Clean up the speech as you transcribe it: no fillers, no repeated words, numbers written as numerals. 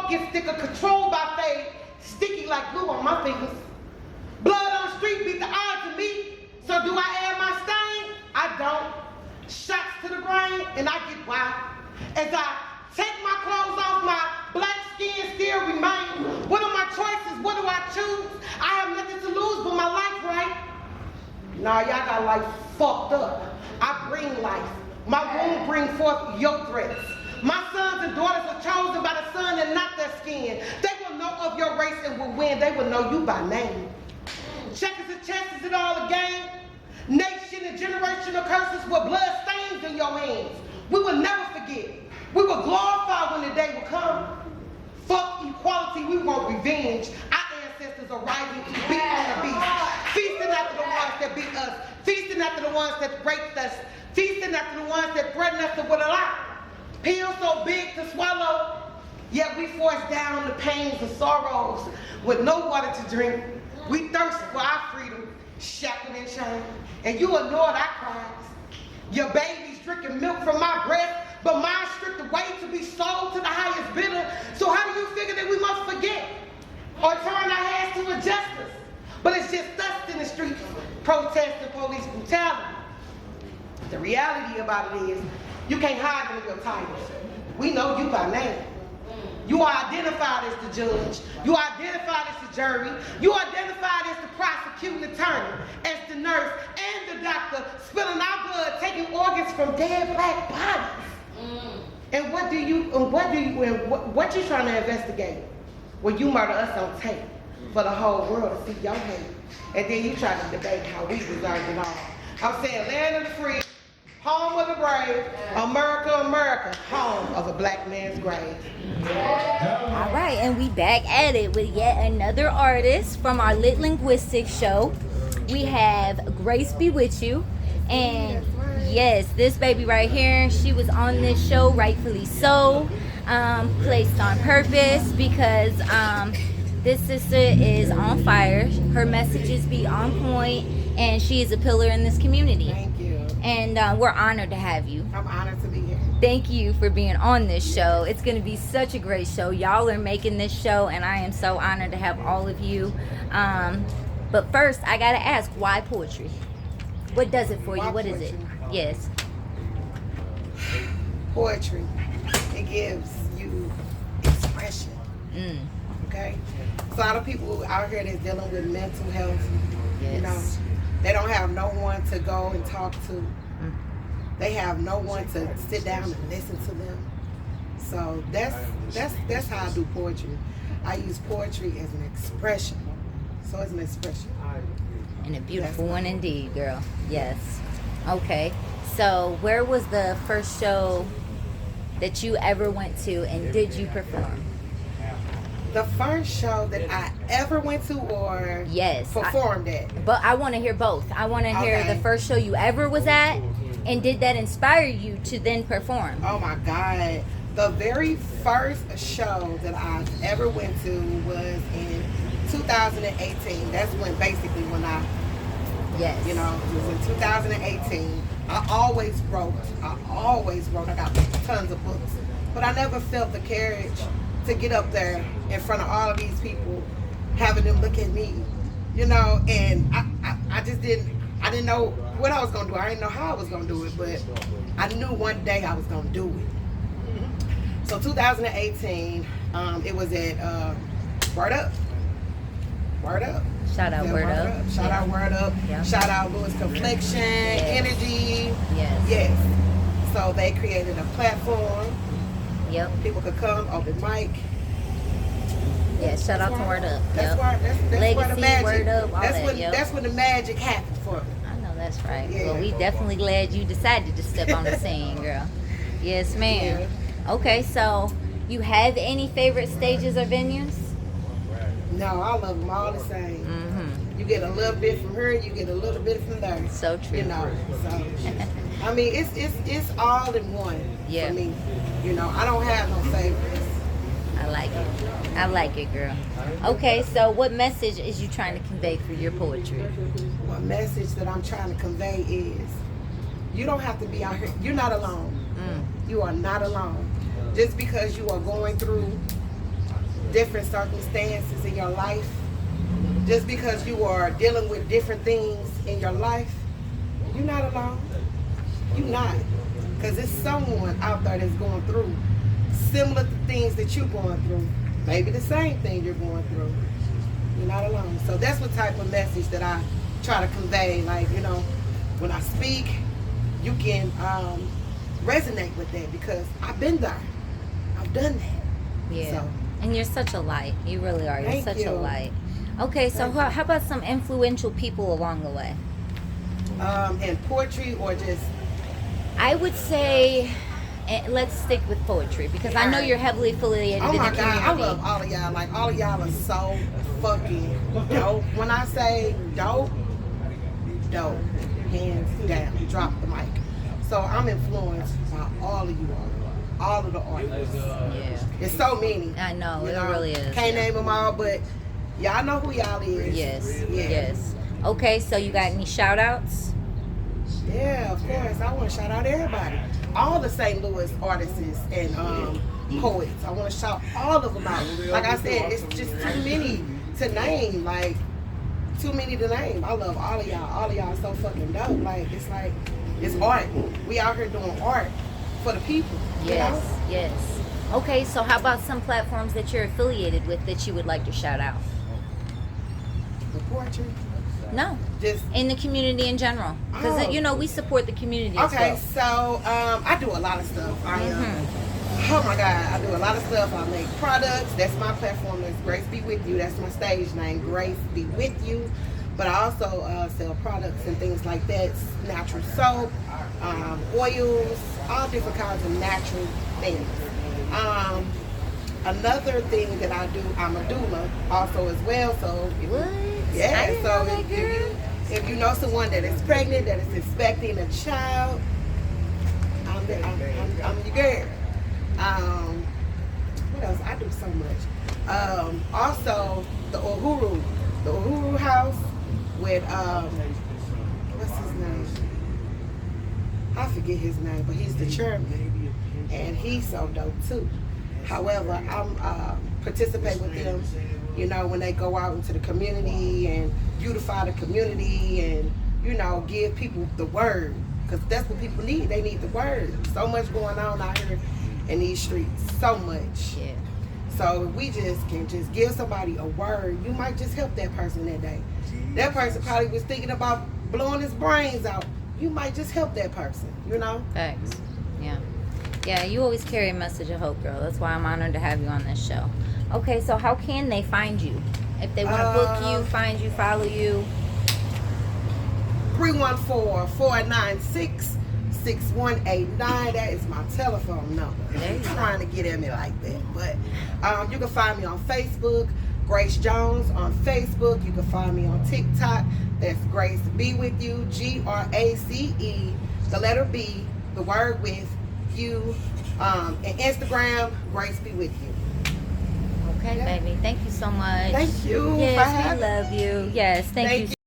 smoke gets thicker, controlled by fade, sticky like glue on my fingers. Blood on the street beat the odds of me, so do I add my stain? I don't. Shots to the brain, and I get wild. As I take my clothes off, my black skin still remains. What are my choices? What do I choose? I have nothing to lose but my life, right? Nah, y'all got life fucked up. I bring life. My womb bring forth your threats. My sons and daughters are chosen by the sun and not their skin. They will know of your race and will win. They will know you by name. Checkers and chess, is it all a game? Nation and generational curses with blood stains in your hands. We will never forget. We will glorify when the day will come. Fuck equality, we want revenge. Our ancestors are rising to beat on the beast. Feasting after the ones that beat us. Feasting after the ones that raped us. Feasting after the ones that threatened us with a lie. Pills so big to swallow, yet we force down the pains and sorrows with no water to drink. We thirst for our freedom, shackled and chained, and you ignored our cries. Your baby's drinking milk from my breast, but mine stripped away to be sold to the highest bidder. So how do you figure that we must forget or turn our heads to injustice? But it's just us in the streets protesting police brutality. The reality about it is, you can't hide under your titles. We know you by name. You are identified as the judge. You are identified as the jury. You are identified as the prosecuting attorney, as the nurse and the doctor, spilling our blood, taking organs from dead black bodies. And what you trying to investigate? Well, you murder us on tape for the whole world to see your hate. And then you try to debate how we deserve it all. I'm saying land of the free, home of the brave, America, America, home of a black man's grave. All right, and we back at it with yet another artist from our Lit Linguistics show. We have GRACEBEWITHU, and yes, this baby right here, she was on this show, rightfully so, placed on purpose because this sister is on fire. Her messages be on point, and she is a pillar in this community. Thank you. And we're honored to have you. I'm honored to be here. Thank you for being on this show. It's going to be such a great show. Y'all are making this show, and I am so honored to have all of you. But first, I got to ask, why poetry? What does it for you? What is it? Yes. Poetry. It gives you expression. Okay? So a lot of people out here that's dealing with mental health, you know, they don't have no one to go and talk to. They have no one to sit down and listen to them. So that's how I do poetry. I use poetry as an expression. So it's an expression. And a beautiful one indeed, girl. Yes. Okay. So where was the first show that you ever went to, and did you perform? The first show that I ever went to or performed at? But I want to hear both. I want to hear the first show you ever was at, and did that inspire you to then perform? Oh my God. The very first show that I ever went to was in 2018. That's when when I, you know, it was in 2018. I always wrote. I got tons of books. But I never felt the courage to get up there in front of all of these people, having them look at me, you know, and I just didn't know what I was gonna do. I didn't know how I was gonna do it, but I knew one day I was gonna do it. So 2018, it was at Word Up. Word Up. Shout out Word Up. Shout out Word Up. Yeah. Shout out Louis Complexion, Energy. Yes. Yes. So they created a platform. Yep. People could come, open mic. Yeah, shout out to Word Up. That's where the magic. Word Up, all that's when the magic happened for me. I know that's right. Yeah. Well, we definitely glad you decided to step on the scene, girl. Yes, ma'am. Yeah. Okay, so you have any favorite stages or venues? No, I love them all the same. You get a little bit from her, you get a little bit from there. So true. You know, so I mean, it's all in one for me. You know, I don't have no favorites. I like it. I like it, girl. Okay, so what message is you trying to convey through your poetry? What message that I'm trying to convey is, you don't have to be out here. You're not alone. You are not alone. Just because you are going through different circumstances in your life, just because you are dealing with different things in your life, you're not alone. You're not. Because it's someone out there that's going through similar things that you're going through. Maybe the same thing you're going through. You're not alone. So that's what type of message that I try to convey. Like, you know, when I speak, you can resonate with that because I've been there. I've done that. Yeah. So, and you're such a light. You really are. You're Thank such you. a light. Okay, so how about some influential people along the way? and poetry or just... I would say, let's stick with poetry because I know you're heavily affiliated Oh in my the God, community. I love all of y'all. Like, all of y'all are so fucking dope. When I say dope, dope. Hands down. Drop the mic. So I'm influenced by all of you all. All of the artists. Yeah. It's so many. I know, You it really is. Can't Yeah. name them all, but y'all know who y'all is. Yes. Yeah. Yes. Okay, so you got any shout outs? Yeah, of course. I want to shout out everybody. All the St. Louis artists and poets. I want to shout all of them out. Like I said, it's just too many to name. Like, too many to name. I love all of y'all. All of y'all are so fucking dope. Like, it's art. We out here doing art for the people. Yes. You know? Yes. Okay, so how about some platforms that you're affiliated with that you would like to shout out? The poetry. No. Just... In the community in general. Because, Oh. you know, we support the community as Okay, well. so I do a lot of stuff. Oh my God, I do a lot of stuff. I make products. That's my platform. That's Grace Be With You. That's my stage name, Grace Be With You. But I also sell products and things like that. Natural soap, oils, all different kinds of natural things. Another thing that I do, I'm a doula also as well. So What? I yeah, didn't so know that, girl. if you know someone that is pregnant, that is expecting a child, I'm your girl. What else? I do so much. Also, the Uhuru House with what's his name? I forget his name, but he's the chairman, and he's so dope too. However, I'm participate with them, you know, when they go out into the community and beautify the community and, you know, give people the word. Because that's what people need. They need the word. So much going on out here in these streets. So much. Yeah. So if we just can just give somebody a word, you might just help that person that day. That person probably was thinking about blowing his brains out. You might just help that person, you know? Thanks. Yeah. Yeah, you always carry a message of hope, girl. That's why I'm honored to have you on this show. Okay, so how can they find you? If they want to book you, find you, follow you? 314-496-6189. That is my telephone number. There you go. Trying to get at me like that. But you can find me on Facebook, Grace Jones on Facebook. You can find me on TikTok. That's Grace Be With You, GRACE, the letter B, the word with you. And Instagram, Grace Be With You. Okay, Yeah. baby. Thank you so much. Thank you. Yes, Bye. we love you. Yes, thank you.